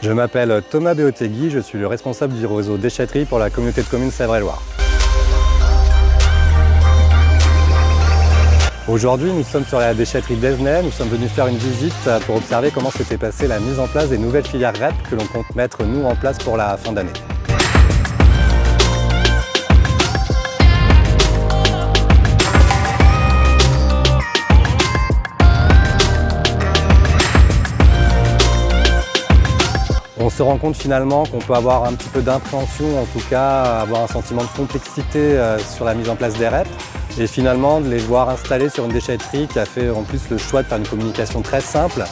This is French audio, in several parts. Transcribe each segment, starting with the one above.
Je m'appelle Thomas Béotegui, je suis le responsable du réseau déchetterie pour la communauté de communes Sèvres-et-Loire. Aujourd'hui, nous sommes sur la déchetterie d'Evenay. Nous sommes venus faire une visite pour observer comment s'était passée la mise en place des nouvelles filières REP que l'on compte mettre nous en place pour la fin d'année. On se rend compte finalement qu'on peut avoir un petit peu d'impréhension, en tout cas avoir un sentiment de complexité sur la mise en place des REP. Et finalement, de les voir installés sur une déchetterie qui a fait en plus le choix de faire une communication très simple,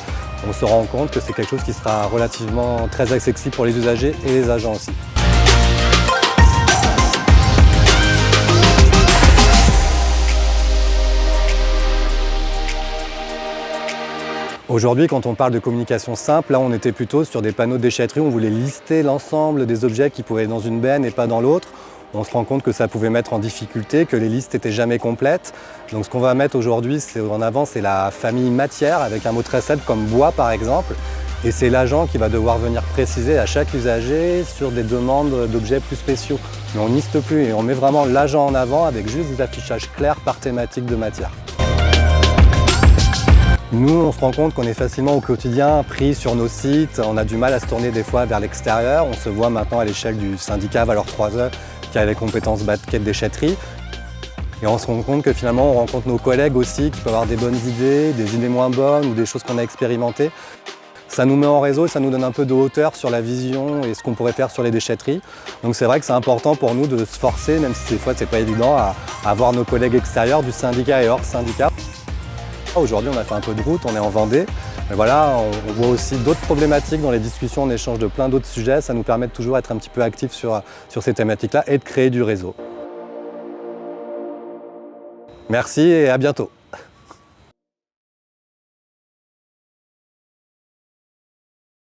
on se rend compte que c'est quelque chose qui sera relativement très accessible pour les usagers et les agents aussi. Aujourd'hui, quand on parle de communication simple, là on était plutôt sur des panneaux de déchetterie, on voulait lister l'ensemble des objets qui pouvaient être dans une benne et pas dans l'autre. On se rend compte que ça pouvait mettre en difficulté, que les listes n'étaient jamais complètes. Donc ce qu'on va mettre aujourd'hui en avant, c'est la famille matière, avec un mot très simple comme bois par exemple. Et c'est l'agent qui va devoir venir préciser à chaque usager sur des demandes d'objets plus spéciaux. Mais on ne liste plus et on met vraiment l'agent en avant avec juste des affichages clairs par thématique de matière. Nous, on se rend compte qu'on est facilement au quotidien pris sur nos sites, on a du mal à se tourner des fois vers l'extérieur. On se voit maintenant à l'échelle du syndicat Valeur 3E qui a les compétences basket déchetterie. Et on se rend compte que finalement, on rencontre nos collègues aussi qui peuvent avoir des bonnes idées, des idées moins bonnes ou des choses qu'on a expérimentées. Ça nous met en réseau et ça nous donne un peu de hauteur sur la vision et ce qu'on pourrait faire sur les déchetteries. Donc c'est vrai que c'est important pour nous de se forcer, même si des fois c'est pas évident, à voir nos collègues extérieurs du syndicat et hors syndicat. Aujourd'hui, on a fait un peu de route, on est en Vendée. Mais voilà, on voit aussi d'autres problématiques dans les discussions, on échange de plein d'autres sujets. Ça nous permet de toujours être un petit peu actifs sur ces thématiques-là et de créer du réseau. Merci et à bientôt.